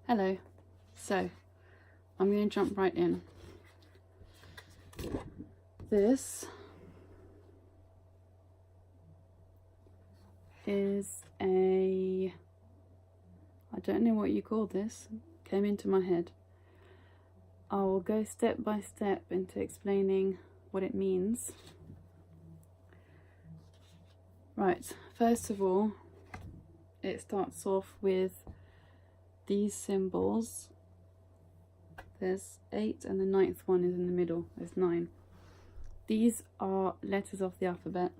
Hello. So, I'm going to jump right in. This is I don't know what you call this, came into my head. I will go step by step into explaining what it means. Right, first of all, it starts off with these symbols. There's 8 and the 9th one is in the middle. There's 9. These are letters of the alphabet.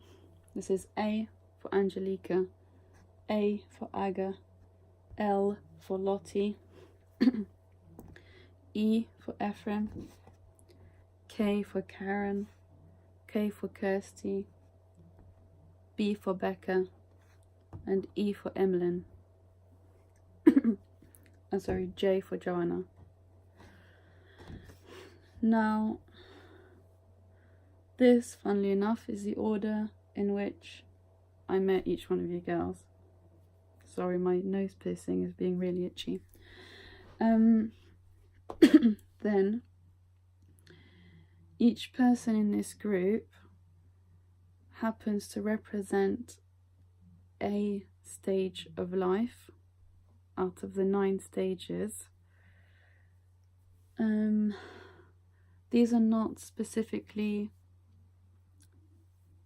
This is A for Angelica, A for Aga, L for Lottie, E for Ephraim, K for Karen, K for Kirsty, B for Becca, and E for Emlyn. I'm sorry, J for Joanna. Now, this, funnily enough, is the order in which I met each one of you girls. Sorry, my nose piercing is being really itchy. Then, each person in this group happens to represent a stage of life out of the 9 stages. These are not specifically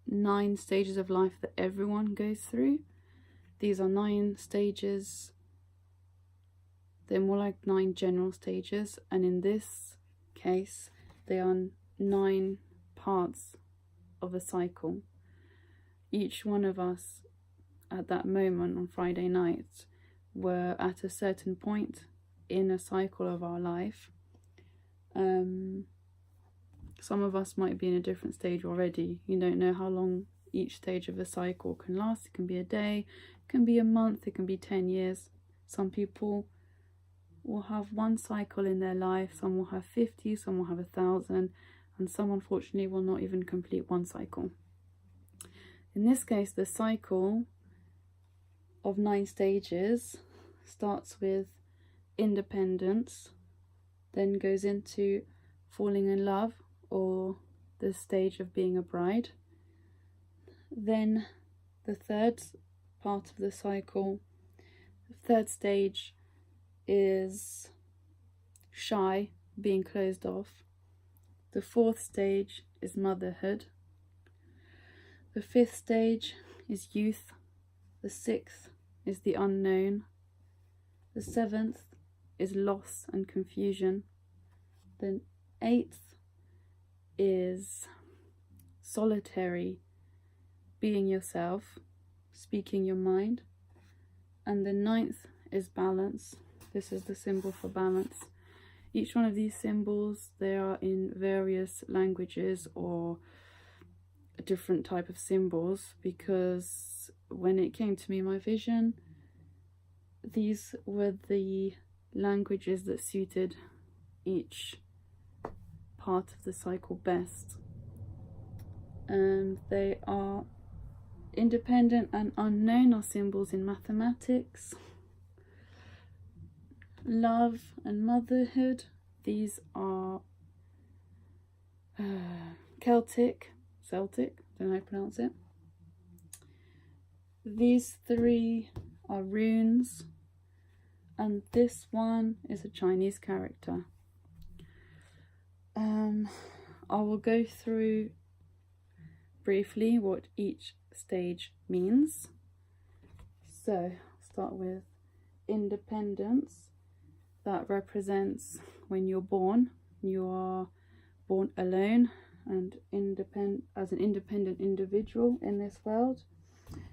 9 stages of life that everyone goes through. These are 9 stages. They're more like 9 general stages, and in this case they are 9 parts of a cycle. Each one of us at that moment on Friday night were at a certain point in a cycle of our life. Some of us might be in a different stage already. You don't know how long each stage of a cycle can last. It can be a day, it can be a month, it can be 10 years. Some people will have 1 cycle in their life, some will have 50, some will have 1,000, and some unfortunately will not even complete 1 cycle. In this case, the cycle of 9 stages starts with independence, then goes into falling in love, or the stage of being a bride. Then the 3rd part of the cycle, the 3rd stage, is shy, being closed off. The 4th stage is motherhood. The 5th stage is youth. The 6th is the unknown. The 7th is loss and confusion. The 8th is solitary, being yourself, speaking your mind. And the 9th is balance. This is the symbol for balance. Each one of these symbols, they are in various languages or a different type of symbols, because when it came to me, my vision, these were the languages that suited each part of the cycle best. And they are independent and unknown are symbols in mathematics. Love and motherhood, these are Celtic, don't know how to pronounce it. These 3 are runes, and this one is a Chinese character. I will go through briefly what each stage means. So, start with independence. That represents when you're born. You are born alone and as an independent individual in this world.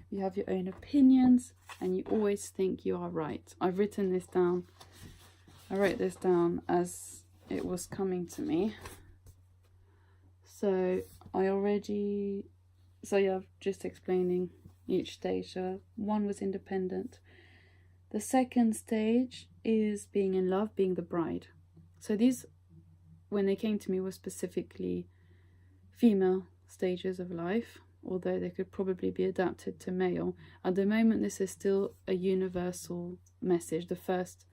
You have your own opinions and you always think you are right. I've written this down. I wrote this down as it was coming to me. So just explaining each stage. 1 was independent. The 2nd stage is being in love, being the bride. So these, when they came to me, were specifically female stages of life, although they could probably be adapted to male. At the moment, this is still a universal message. The first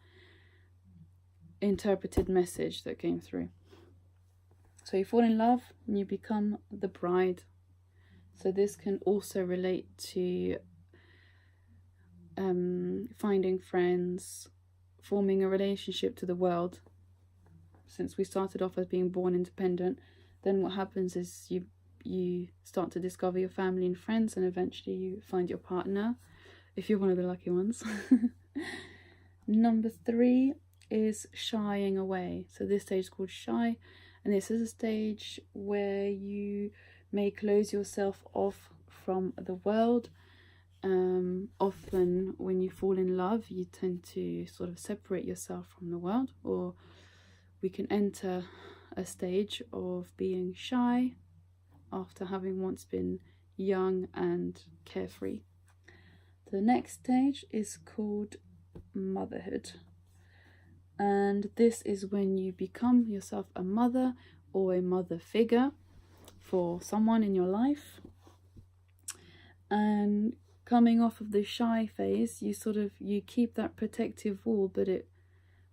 interpreted message that came through. So you fall in love and you become the bride. So this can also relate to finding friends, forming a relationship to the world. Since we started off as being born independent, then what happens is you start to discover your family and friends, and eventually you find your partner, if you're one of the lucky ones. Number 3 is shying away. So this stage is called shy, and this is a stage where you may close yourself off from the world. Often when you fall in love, you tend to sort of separate yourself from the world, or we can enter a stage of being shy after having once been young and carefree. The next stage is called motherhood, and this is when you become yourself a mother or a mother figure for someone in your life. And coming off of the shy phase, you keep that protective wall, but it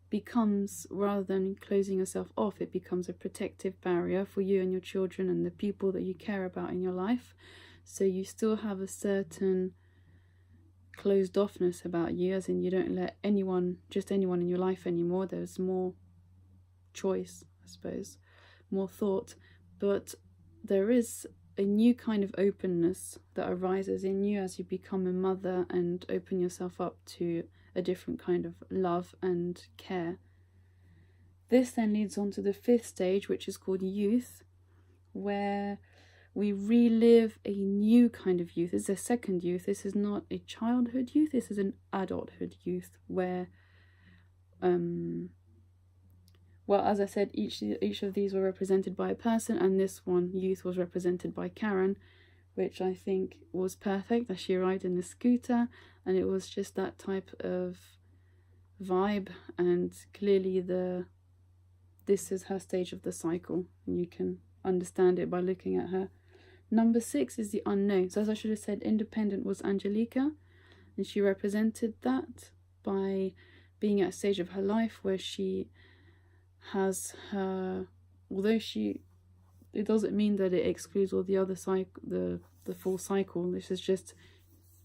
becomes, rather than closing yourself off, it becomes a protective barrier for you and your children and the people that you care about in your life. So you still have a certain closed offness about you, as in you don't let anyone in your life anymore. There's more choice, I suppose, more thought, but there is a new kind of openness that arises in you as you become a mother and open yourself up to a different kind of love and care. This then leads on to the 5th stage, which is called youth, where we relive a new kind of youth. This is a second youth. This is not a childhood youth, this is an adulthood youth, where well, as I said, each of these were represented by a person, and this one, youth, was represented by Karen, which I think was perfect, as she arrived in the scooter, and it was just that type of vibe, and clearly this is her stage of the cycle, and you can understand it by looking at her. Number 6 is the unknown. So as I should have said, independent was Angelica, and she represented that by being at a stage of her life where she has her, although it doesn't mean that it excludes all the other the full cycle. This is just,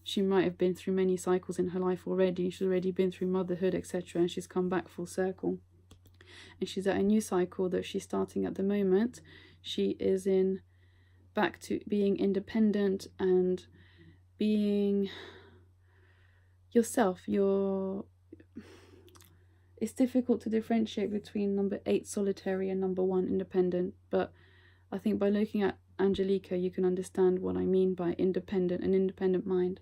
she might have been through many cycles in her life already. She's already been through motherhood, etc., and she's come back full circle, and she's at a new cycle that she's starting at the moment. She is back to being independent and being yourself. It's difficult to differentiate between number 8 solitary and number 1 independent, but I think by looking at Angelica you can understand what I mean by independent, an independent mind.